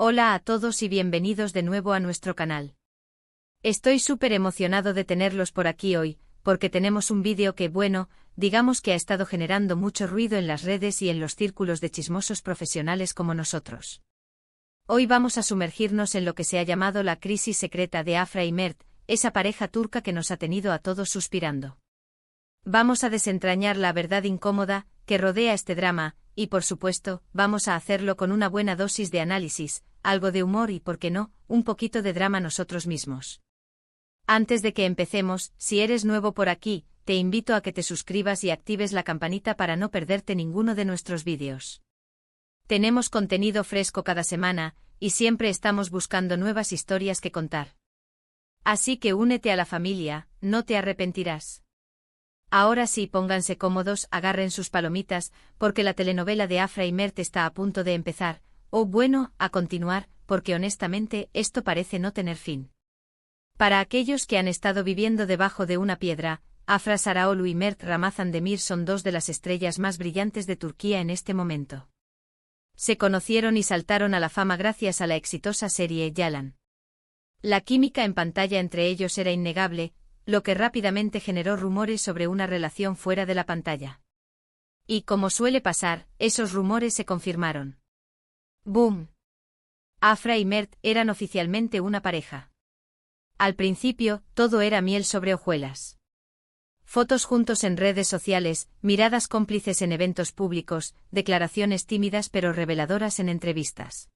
Hola a todos y bienvenidos de nuevo a nuestro canal. Estoy súper emocionado de tenerlos por aquí hoy, porque tenemos un vídeo que, bueno, digamos que ha estado generando mucho ruido en las redes y en los círculos de chismosos profesionales como nosotros. Hoy vamos a sumergirnos en lo que se ha llamado la crisis secreta de Afra y Mert, esa pareja turca que nos ha tenido a todos suspirando. Vamos a desentrañar la verdad incómoda que rodea este drama, y por supuesto, vamos a hacerlo con una buena dosis de análisis, algo de humor y, por qué no, un poquito de drama nosotros mismos. Antes de que empecemos, si eres nuevo por aquí, te invito a que te suscribas y actives la campanita para no perderte ninguno de nuestros vídeos. Tenemos contenido fresco cada semana, y siempre estamos buscando nuevas historias que contar. Así que únete a la familia, no te arrepentirás. Ahora sí, pónganse cómodos, agarren sus palomitas, porque la telenovela de Afra y Mert está a punto de empezar, o bueno, a continuar, porque honestamente esto parece no tener fin. Para aquellos que han estado viviendo debajo de una piedra, Afra Sarıoğlu y Mert Ramazan Demir son dos de las estrellas más brillantes de Turquía en este momento. Se conocieron y saltaron a la fama gracias a la exitosa serie Yalan. La química en pantalla entre ellos era innegable, lo que rápidamente generó rumores sobre una relación fuera de la pantalla. Y como suele pasar, esos rumores se confirmaron. ¡Boom! Afra y Mert eran oficialmente una pareja. Al principio, todo era miel sobre hojuelas. Fotos juntos en redes sociales, miradas cómplices en eventos públicos, declaraciones tímidas pero reveladoras en entrevistas.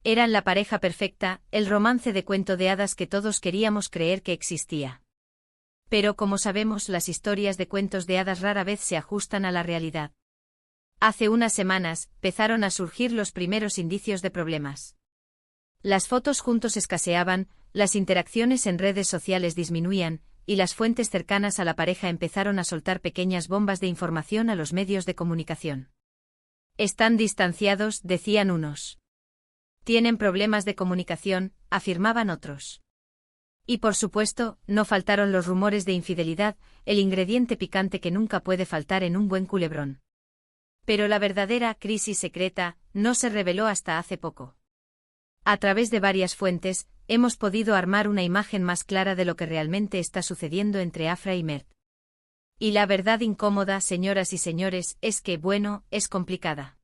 Eran la pareja perfecta, el romance de cuento de hadas que todos queríamos creer que existía. Pero como sabemos, las historias de cuentos de hadas rara vez se ajustan a la realidad. Hace unas semanas, empezaron a surgir los primeros indicios de problemas. Las fotos juntos escaseaban, las interacciones en redes sociales disminuían, y las fuentes cercanas a la pareja empezaron a soltar pequeñas bombas de información a los medios de comunicación. Están distanciados, decían unos. Tienen problemas de comunicación, afirmaban otros. Y por supuesto, no faltaron los rumores de infidelidad, el ingrediente picante que nunca puede faltar en un buen culebrón. Pero la verdadera crisis secreta no se reveló hasta hace poco. A través de varias fuentes, hemos podido armar una imagen más clara de lo que realmente está sucediendo entre Afra y Mert. Y la verdad incómoda, señoras y señores, es que, bueno, es complicada.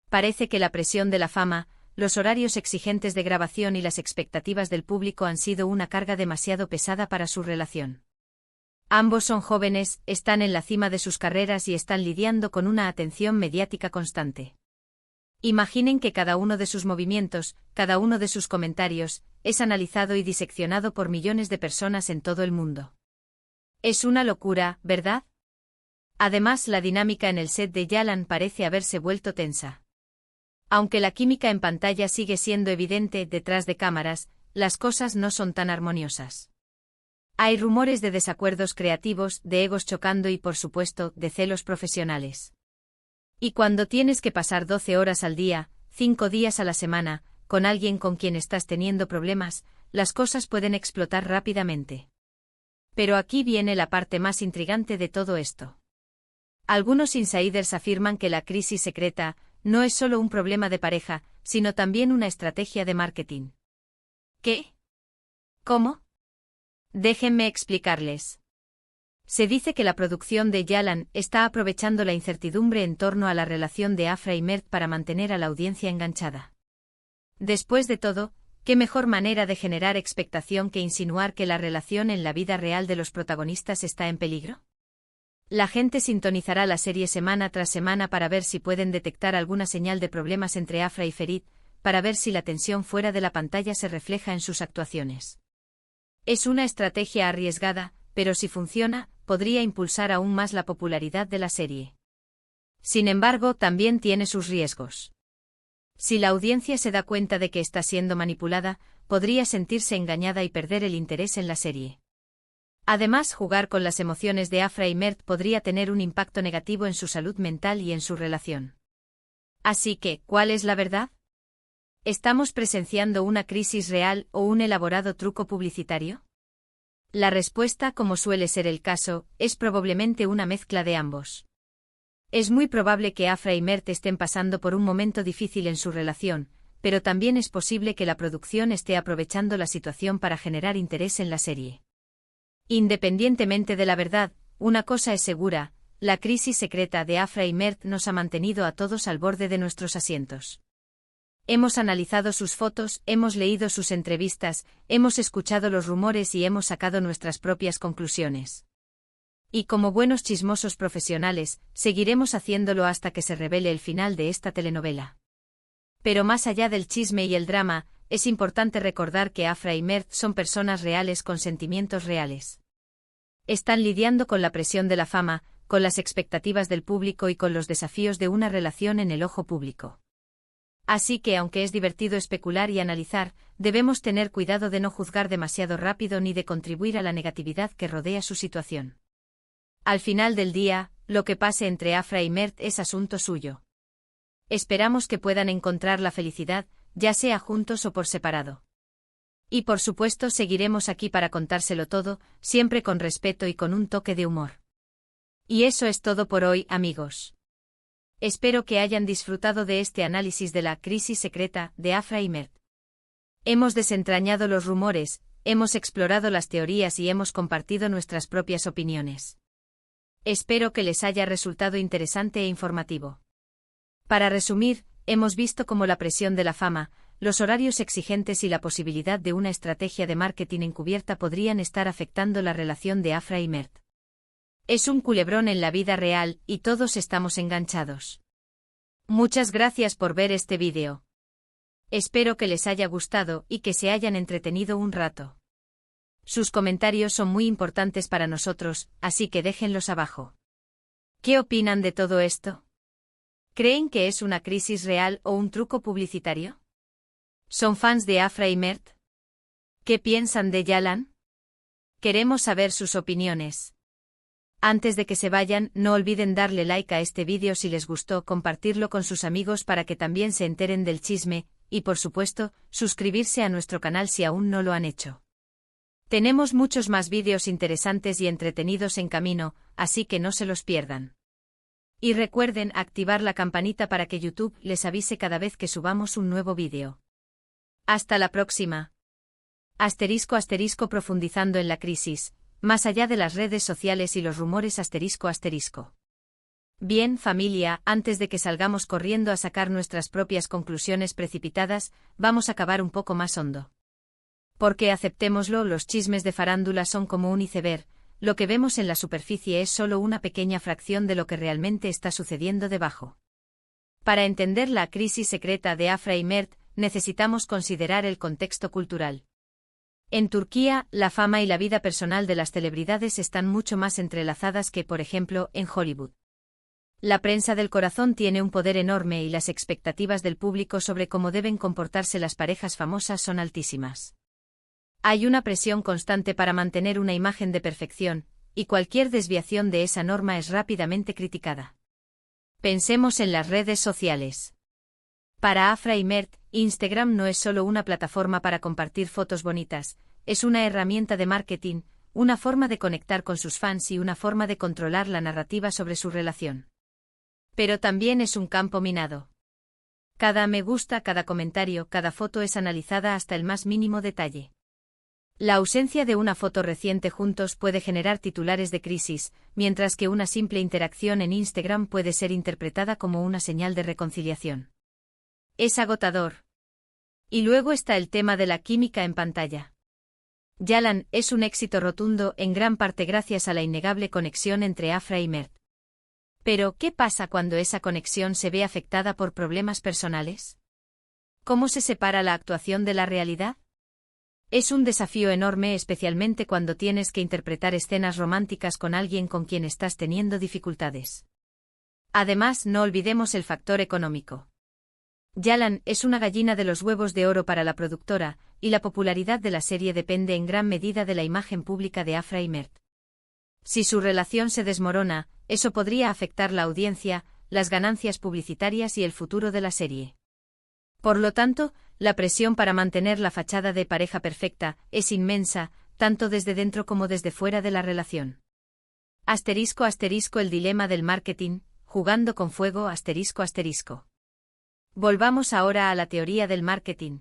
Parece que la presión de la fama, los horarios exigentes de grabación y las expectativas del público han sido una carga demasiado pesada para su relación. Ambos son jóvenes, están en la cima de sus carreras y están lidiando con una atención mediática constante. Imaginen que cada uno de sus movimientos, cada uno de sus comentarios, es analizado y diseccionado por millones de personas en todo el mundo. Es una locura, ¿verdad? Además, la dinámica en el set de Yalan parece haberse vuelto tensa. Aunque la química en pantalla sigue siendo evidente detrás de cámaras, las cosas no son tan armoniosas. Hay rumores de desacuerdos creativos, de egos chocando y, por supuesto, de celos profesionales. Y cuando tienes que pasar 12 horas al día, 5 días a la semana, con alguien con quien estás teniendo problemas, las cosas pueden explotar rápidamente. Pero aquí viene la parte más intrigante de todo esto. Algunos insiders afirman que la crisis secreta no es solo un problema de pareja, sino también una estrategia de marketing. ¿Qué? ¿Cómo? Déjenme explicarles. Se dice que la producción de Yalan está aprovechando la incertidumbre en torno a la relación de Afra y Mert para mantener a la audiencia enganchada. Después de todo, ¿qué mejor manera de generar expectación que insinuar que la relación en la vida real de los protagonistas está en peligro? La gente sintonizará la serie semana tras semana para ver si pueden detectar alguna señal de problemas entre Afra y Ferit, para ver si la tensión fuera de la pantalla se refleja en sus actuaciones. Es una estrategia arriesgada, pero si funciona, podría impulsar aún más la popularidad de la serie. Sin embargo, también tiene sus riesgos. Si la audiencia se da cuenta de que está siendo manipulada, podría sentirse engañada y perder el interés en la serie. Además, jugar con las emociones de Afra y Mert podría tener un impacto negativo en su salud mental y en su relación. Así que, ¿cuál es la verdad? ¿Estamos presenciando una crisis real o un elaborado truco publicitario? La respuesta, como suele ser el caso, es probablemente una mezcla de ambos. Es muy probable que Afra y Mert estén pasando por un momento difícil en su relación, pero también es posible que la producción esté aprovechando la situación para generar interés en la serie. Independientemente de la verdad, una cosa es segura: la crisis secreta de Afra y Mert nos ha mantenido a todos al borde de nuestros asientos. Hemos analizado sus fotos, hemos leído sus entrevistas, hemos escuchado los rumores y hemos sacado nuestras propias conclusiones. Y como buenos chismosos profesionales, seguiremos haciéndolo hasta que se revele el final de esta telenovela. Pero más allá del chisme y el drama, es importante recordar que Afra y Mert son personas reales con sentimientos reales. Están lidiando con la presión de la fama, con las expectativas del público y con los desafíos de una relación en el ojo público. Así que, aunque es divertido especular y analizar, debemos tener cuidado de no juzgar demasiado rápido ni de contribuir a la negatividad que rodea su situación. Al final del día, lo que pase entre Afra y Mert es asunto suyo. Esperamos que puedan encontrar la felicidad, ya sea juntos o por separado. Y por supuesto seguiremos aquí para contárselo todo, siempre con respeto y con un toque de humor. Y eso es todo por hoy, amigos. Espero que hayan disfrutado de este análisis de la crisis secreta de Afra y Mert. Hemos desentrañado los rumores, hemos explorado las teorías y hemos compartido nuestras propias opiniones. Espero que les haya resultado interesante e informativo. Para resumir, hemos visto cómo la presión de la fama, los horarios exigentes y la posibilidad de una estrategia de marketing encubierta podrían estar afectando la relación de Afra y Mert. Es un culebrón en la vida real y todos estamos enganchados. Muchas gracias por ver este vídeo. Espero que les haya gustado y que se hayan entretenido un rato. Sus comentarios son muy importantes para nosotros, así que déjenlos abajo. ¿Qué opinan de todo esto? ¿Creen que es una crisis real o un truco publicitario? ¿Son fans de Afra y Mert? ¿Qué piensan de Yalan? Queremos saber sus opiniones. Antes de que se vayan, no olviden darle like a este vídeo si les gustó, compartirlo con sus amigos para que también se enteren del chisme, y por supuesto, suscribirse a nuestro canal si aún no lo han hecho. Tenemos muchos más vídeos interesantes y entretenidos en camino, así que no se los pierdan. Y recuerden activar la campanita para que YouTube les avise cada vez que subamos un nuevo vídeo. Hasta la próxima. *** profundizando en la crisis, más allá de las redes sociales y los rumores ***. Bien, familia, antes de que salgamos corriendo a sacar nuestras propias conclusiones precipitadas, vamos a cavar un poco más hondo. Porque aceptémoslo, los chismes de farándula son como un iceberg, lo que vemos en la superficie es solo una pequeña fracción de lo que realmente está sucediendo debajo. Para entender la crisis secreta de Afra y Mert, necesitamos considerar el contexto cultural. En Turquía, la fama y la vida personal de las celebridades están mucho más entrelazadas que, por ejemplo, en Hollywood. La prensa del corazón tiene un poder enorme y las expectativas del público sobre cómo deben comportarse las parejas famosas son altísimas. Hay una presión constante para mantener una imagen de perfección, y cualquier desviación de esa norma es rápidamente criticada. Pensemos en las redes sociales. Para Afra y Mert, Instagram no es solo una plataforma para compartir fotos bonitas, es una herramienta de marketing, una forma de conectar con sus fans y una forma de controlar la narrativa sobre su relación. Pero también es un campo minado. Cada me gusta, cada comentario, cada foto es analizada hasta el más mínimo detalle. La ausencia de una foto reciente juntos puede generar titulares de crisis, mientras que una simple interacción en Instagram puede ser interpretada como una señal de reconciliación. Es agotador. Y luego está el tema de la química en pantalla. Yalan es un éxito rotundo en gran parte gracias a la innegable conexión entre Afra y Mert. Pero, ¿qué pasa cuando esa conexión se ve afectada por problemas personales? ¿Cómo se separa la actuación de la realidad? Es un desafío enorme, especialmente cuando tienes que interpretar escenas románticas con alguien con quien estás teniendo dificultades. Además, no olvidemos el factor económico. Yalan es una gallina de los huevos de oro para la productora, y la popularidad de la serie depende en gran medida de la imagen pública de Afra y Mert. Si su relación se desmorona, eso podría afectar la audiencia, las ganancias publicitarias y el futuro de la serie. Por lo tanto, la presión para mantener la fachada de pareja perfecta es inmensa, tanto desde dentro como desde fuera de la relación. ***, el dilema del marketing, jugando con fuego ***. Volvamos ahora a la teoría del marketing.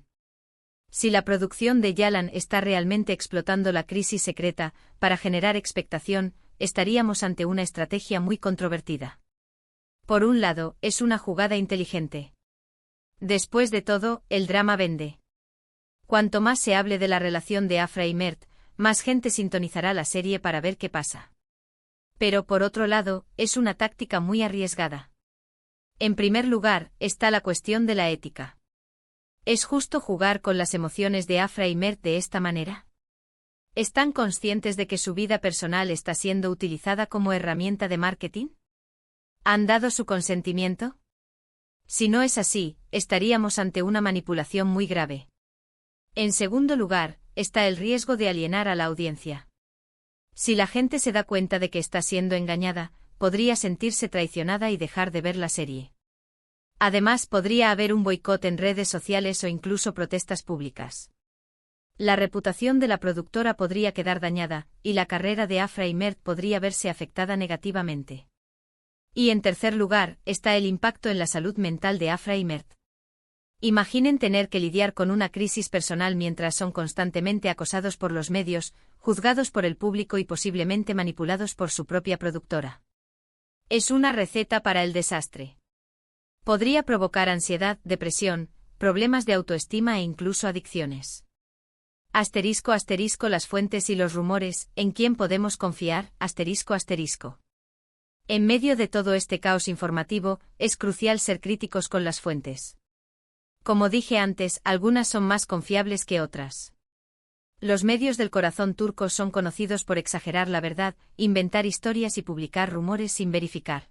Si la producción de Yalan está realmente explotando la crisis secreta para generar expectación, estaríamos ante una estrategia muy controvertida. Por un lado, es una jugada inteligente. Después de todo, el drama vende. Cuanto más se hable de la relación de Afra y Mert, más gente sintonizará la serie para ver qué pasa. Pero por otro lado, es una táctica muy arriesgada. En primer lugar, está la cuestión de la ética. ¿Es justo jugar con las emociones de Afra y Mert de esta manera? ¿Están conscientes de que su vida personal está siendo utilizada como herramienta de marketing? ¿Han dado su consentimiento? Si no es así, estaríamos ante una manipulación muy grave. En segundo lugar, está el riesgo de alienar a la audiencia. Si la gente se da cuenta de que está siendo engañada, podría sentirse traicionada y dejar de ver la serie. Además, podría haber un boicot en redes sociales o incluso protestas públicas. La reputación de la productora podría quedar dañada, y la carrera de Afra y Mert podría verse afectada negativamente. Y en tercer lugar, está el impacto en la salud mental de Afra y Mert. Imaginen tener que lidiar con una crisis personal mientras son constantemente acosados por los medios, juzgados por el público y posiblemente manipulados por su propia productora. Es una receta para el desastre. Podría provocar ansiedad, depresión, problemas de autoestima e incluso adicciones. Asterisco asterisco las fuentes y los rumores, ¿en quién podemos confiar? Asterisco asterisco. En medio de todo este caos informativo, es crucial ser críticos con las fuentes. Como dije antes, algunas son más confiables que otras. Los medios del corazón turco son conocidos por exagerar la verdad, inventar historias y publicar rumores sin verificar.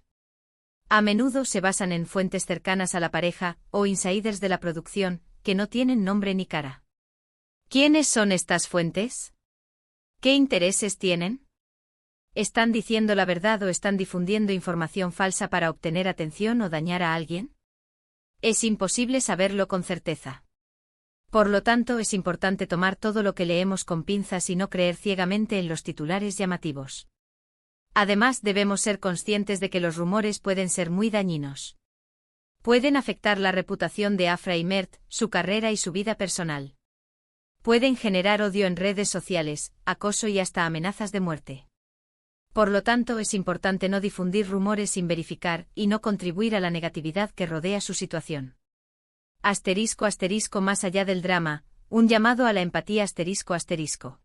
A menudo se basan en fuentes cercanas a la pareja, o insiders de la producción, que no tienen nombre ni cara. ¿Quiénes son estas fuentes? ¿Qué intereses tienen? ¿Están diciendo la verdad o están difundiendo información falsa para obtener atención o dañar a alguien? Es imposible saberlo con certeza. Por lo tanto, es importante tomar todo lo que leemos con pinzas y no creer ciegamente en los titulares llamativos. Además, debemos ser conscientes de que los rumores pueden ser muy dañinos. Pueden afectar la reputación de Afra y Mert, su carrera y su vida personal. Pueden generar odio en redes sociales, acoso y hasta amenazas de muerte. Por lo tanto, es importante no difundir rumores sin verificar y no contribuir a la negatividad que rodea su situación. Asterisco asterisco más allá del drama, un llamado a la empatía asterisco asterisco.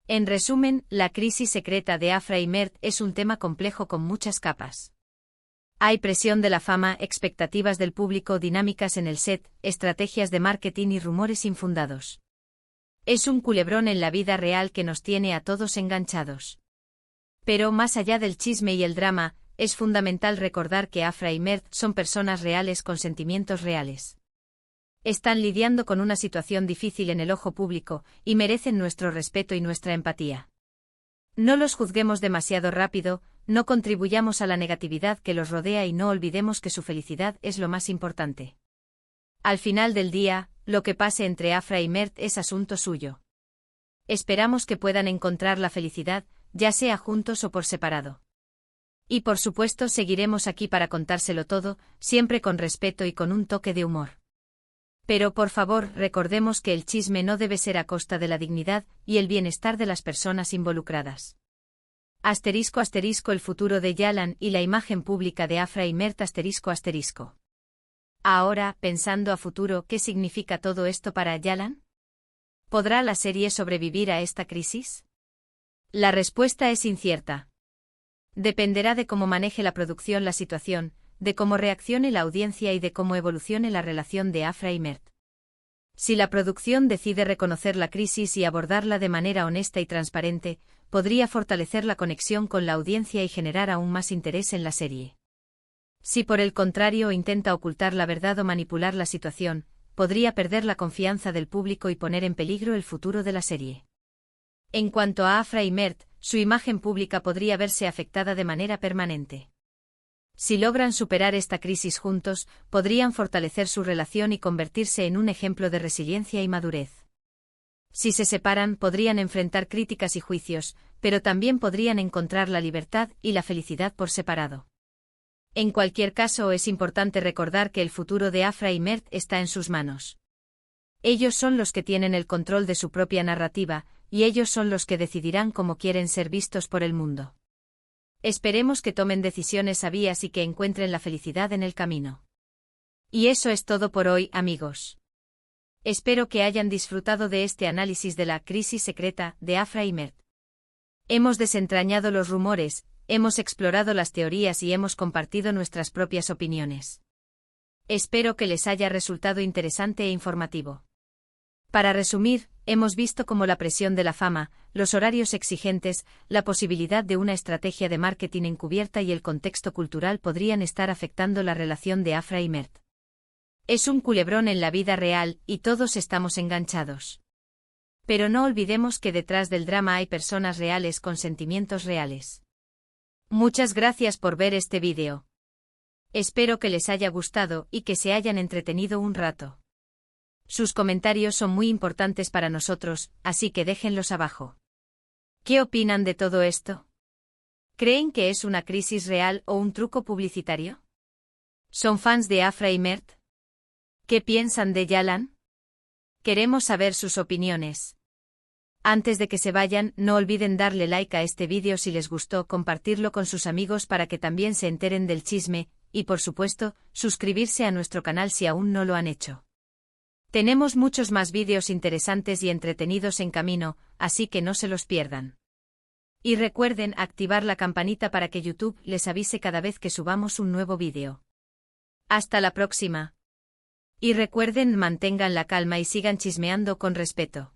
En resumen, la crisis secreta de Afra y Mert es un tema complejo con muchas capas. Hay presión de la fama, expectativas del público, dinámicas en el set, estrategias de marketing y rumores infundados. Es un culebrón en la vida real que nos tiene a todos enganchados. Pero más allá del chisme y el drama, es fundamental recordar que Afra y Mert son personas reales con sentimientos reales. Están lidiando con una situación difícil en el ojo público, y merecen nuestro respeto y nuestra empatía. No los juzguemos demasiado rápido, no contribuyamos a la negatividad que los rodea y no olvidemos que su felicidad es lo más importante. Al final del día, lo que pase entre Afra y Mert es asunto suyo. Esperamos que puedan encontrar la felicidad, ya sea juntos o por separado. Y por supuesto seguiremos aquí para contárselo todo, siempre con respeto y con un toque de humor. Pero por favor, recordemos que el chisme no debe ser a costa de la dignidad y el bienestar de las personas involucradas. Asterisco asterisco el futuro de Yalan y la imagen pública de Afra y Mert asterisco asterisco. Ahora, pensando a futuro, ¿qué significa todo esto para Yalan? ¿Podrá la serie sobrevivir a esta crisis? La respuesta es incierta. Dependerá de cómo maneje la producción la situación, de cómo reaccione la audiencia y de cómo evolucione la relación de Afra y Mert. Si la producción decide reconocer la crisis y abordarla de manera honesta y transparente, podría fortalecer la conexión con la audiencia y generar aún más interés en la serie. Si por el contrario intenta ocultar la verdad o manipular la situación, podría perder la confianza del público y poner en peligro el futuro de la serie. En cuanto a Afra y Mert, su imagen pública podría verse afectada de manera permanente. Si logran superar esta crisis juntos, podrían fortalecer su relación y convertirse en un ejemplo de resiliencia y madurez. Si se separan, podrían enfrentar críticas y juicios, pero también podrían encontrar la libertad y la felicidad por separado. En cualquier caso, es importante recordar que el futuro de Afra y Mert está en sus manos. Ellos son los que tienen el control de su propia narrativa, y ellos son los que decidirán cómo quieren ser vistos por el mundo. Esperemos que tomen decisiones sabias y que encuentren la felicidad en el camino. Y eso es todo por hoy, amigos. Espero que hayan disfrutado de este análisis de la crisis secreta de Afra y Mert. Hemos desentrañado los rumores, hemos explorado las teorías y hemos compartido nuestras propias opiniones. Espero que les haya resultado interesante e informativo. Para resumir, hemos visto cómo la presión de la fama, los horarios exigentes, la posibilidad de una estrategia de marketing encubierta y el contexto cultural podrían estar afectando la relación de Afra y Mert. Es un culebrón en la vida real y todos estamos enganchados. Pero no olvidemos que detrás del drama hay personas reales con sentimientos reales. Muchas gracias por ver este vídeo. Espero que les haya gustado y que se hayan entretenido un rato. Sus comentarios son muy importantes para nosotros, así que déjenlos abajo. ¿Qué opinan de todo esto? ¿Creen que es una crisis real o un truco publicitario? ¿Son fans de Afra y Mert? ¿Qué piensan de Yalan? Queremos saber sus opiniones. Antes de que se vayan, no olviden darle like a este vídeo si les gustó, compartirlo con sus amigos para que también se enteren del chisme, y por supuesto, suscribirse a nuestro canal si aún no lo han hecho. Tenemos muchos más vídeos interesantes y entretenidos en camino, así que no se los pierdan. Y recuerden activar la campanita para que YouTube les avise cada vez que subamos un nuevo vídeo. Hasta la próxima. Y recuerden, mantengan la calma y sigan chismeando con respeto.